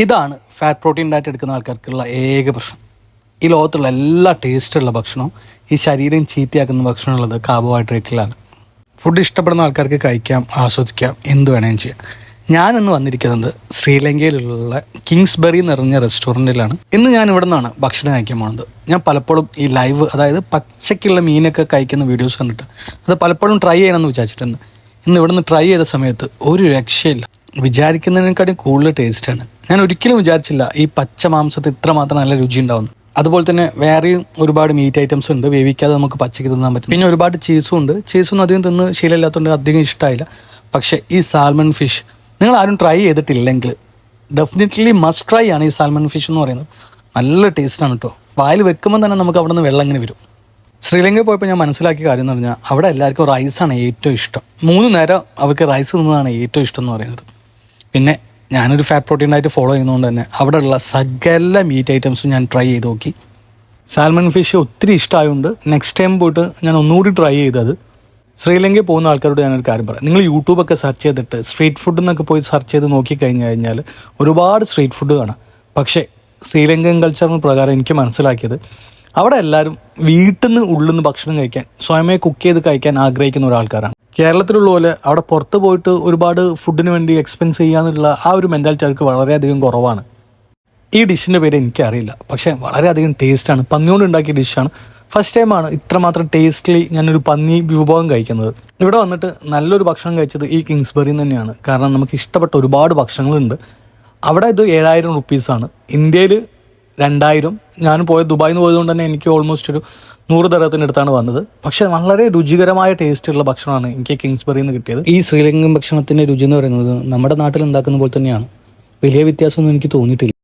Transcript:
ഇതാണ് fat protein diet എടുക്കുന്ന ആൾക്കാർക്കുള്ള ഏക പ്രശ്നം. ഈ ലോകത്തുള്ള എല്ലാ ടേസ്റ്റുള്ള ഭക്ഷണവും ഈ ശരീരം ചീത്തയാക്കുന്ന ഭക്ഷണമുള്ളത് കാർബോഹൈഡ്രേറ്റിലാണ്. ഫുഡ് ഇഷ്ടപ്പെടുന്ന ആൾക്കാർക്ക് കഴിക്കാം, ആസ്വദിക്കാം, എന്ത് വേണേലും ചെയ്യാം. ഞാനിന്ന് വന്നിരിക്കുന്നത് ശ്രീലങ്കയിലുള്ള കിങ്സ്ബറി എന്ന് പറഞ്ഞ റെസ്റ്റോറൻറ്റിലാണ്. ഇന്ന് ഞാൻ ഇവിടെ നിന്നാണ് ഭക്ഷണം കഴിക്കാൻ പോകുന്നത്. ഞാൻ പലപ്പോഴും ഈ ലൈവ്, അതായത് പച്ചക്കുള്ള മീനൊക്കെ കഴിക്കുന്ന വീഡിയോസ് കണ്ടിട്ട് അത് പലപ്പോഴും ട്രൈ ചെയ്യണമെന്ന് വിചാരിച്ചിട്ടുണ്ട്. ഇന്ന് ഇവിടെ നിന്ന് ട്രൈ ചെയ്ത സമയത്ത് ഒരു രക്ഷയില്ല. വിചാരിക്കുന്നതിനെക്കാട്ടും കൂടുതൽ ടേസ്റ്റാണ്. ഞാൻ ഒരിക്കലും വിചാരിച്ചില്ല ഈ പച്ച മാംസത്തിൽ ഇത്രമാത്രം നല്ല രുചി ഉണ്ടാവുന്നു. അതുപോലെ തന്നെ വേറെയും ഒരുപാട് മീറ്റ് ഐറ്റംസ് ഉണ്ട്, വേവിക്കാതെ നമുക്ക് പച്ചയ്ക്ക് തിന്നാൻ പറ്റും. പിന്നെ ഒരുപാട് ചീസും ഉണ്ട്. ചീസൊന്നും അധികം തിന്ന് ശീലമില്ലാത്തതുകൊണ്ട് അധികം ഇഷ്ടമായില്ല. പക്ഷേ ഈ സാൽമൺ ഫിഷ് നിങ്ങൾ ആരും ട്രൈ ചെയ്തിട്ടില്ലെങ്കിൽ ഡെഫിനറ്റ്ലി മസ്റ്റ് ട്രൈ ആണ്. ഈ സാൽമൺ ഫിഷ് എന്ന് പറയുന്നത് നല്ല ടേസ്റ്റാണ് കേട്ടോ. വായിൽ വെക്കുമ്പോൾ തന്നെ നമുക്ക് അവിടെ നിന്ന് വെള്ളം ഇങ്ങനെ വരും. ശ്രീലങ്കയിൽ പോയപ്പോൾ ഞാൻ മനസ്സിലാക്കിയ കാര്യം എന്ന് പറഞ്ഞാൽ അവിടെ എല്ലാവർക്കും റൈസാണ് ഏറ്റവും ഇഷ്ടം. 3 നേരം അവർക്ക് റൈസ് തിന്നതാണ് ഏറ്റവും ഇഷ്ടം എന്ന് പറയുന്നത്. പിന്നെ ഞാനൊരു ഫാറ്റ് പ്രോട്ടീൻ ഡയറ്റ് ഫോളോ ചെയ്യുന്നതുകൊണ്ട് തന്നെ അവിടെയുള്ള സകല മീറ്റ് ഐറ്റംസും ഞാൻ ട്രൈ ചെയ്ത് നോക്കി. സാൽമൺ ഫിഷ് ഒത്തിരി ഇഷ്ടമായതുകൊണ്ട് നെക്സ്റ്റ് ടൈം പോയിട്ട് ഞാൻ ഒന്നുകൂടി ട്രൈ ചെയ്തത്. ശ്രീലങ്കയിൽ പോകുന്ന ആൾക്കാരോട് ഞാനൊരു കാര്യം പറയാം. നിങ്ങൾ യൂട്യൂബൊക്കെ സെർച്ച് ചെയ്തിട്ട് സ്ട്രീറ്റ് ഫുഡ് എന്നൊക്കെ പോയി സെർച്ച് ചെയ്ത് നോക്കിക്കഴിഞ്ഞ് കഴിഞ്ഞാൽ ഒരുപാട് സ്ട്രീറ്റ് ഫുഡ് കാണാം. പക്ഷേ ശ്രീലങ്കൻ കൾച്ചറിന് പ്രകാരം എനിക്ക് മനസ്സിലാക്കിയത് അവിടെ എല്ലാവരും വീട്ടിൽ നിന്ന് ഉള്ളിൽ നിന്ന് ഭക്ഷണം കഴിക്കാൻ, സ്വയമേ കുക്ക് ചെയ്ത് കഴിക്കാൻ ആഗ്രഹിക്കുന്ന ഒരാൾക്കാരാണ്. കേരളത്തിലുള്ള പോലെ അവിടെ പുറത്ത് പോയിട്ട് ഒരുപാട് ഫുഡിന് വേണ്ടി എക്സ്പെൻസ് ചെയ്യാന്നുള്ള ആ ഒരു മെൻറ്റാലിറ്റി അവർക്ക് വളരെയധികം കുറവാണ്. ഈ ഡിഷിൻ്റെ പേര് എനിക്കറിയില്ല, പക്ഷേ വളരെയധികം ടേസ്റ്റാണ്. പന്നിയോണ്ട് ഉണ്ടാക്കിയ ഡിഷാണ്. ഫസ്റ്റ് ടൈമാണ് ഇത്രമാത്രം ടേസ്റ്റ്ലി ഞാനൊരു പന്നി വിഭവം കഴിക്കുന്നത്. ഇവിടെ വന്നിട്ട് നല്ലൊരു ഭക്ഷണം കഴിച്ചത് ഈ കിങ്സ്ബറിയിൽ നിന്ന് തന്നെയാണ്. കാരണം നമുക്ക് ഇഷ്ടപ്പെട്ട ഒരുപാട് ഭക്ഷണങ്ങളുണ്ട്. അവിടെ ഇത് 7000 റുപ്പീസാണ്, ഇന്ത്യയിൽ 2000. ഞാൻ ദുബായിൽ നിന്ന് പോയതുകൊണ്ട് തന്നെ എനിക്ക് ഓൾമോസ്റ്റ് ഒരു 100 ദിർഹത്തിനടുത്താണ് വന്നത്. പക്ഷേ വളരെ രുചികരമായ ടേസ്റ്റുള്ള ഭക്ഷണമാണ് എനിക്ക് കിങ്സ്ബറിയിൽ നിന്ന് കിട്ടിയത്. ഈ ശ്രീലങ്കൻ ഭക്ഷണത്തിൻ്റെ രുചി എന്ന് പറയുന്നത് നമ്മുടെ നാട്ടിൽ ഉണ്ടാക്കുന്ന പോലെ തന്നെയാണ്. വലിയ വ്യത്യാസമൊന്നും എനിക്ക് തോന്നിയിട്ടില്ല.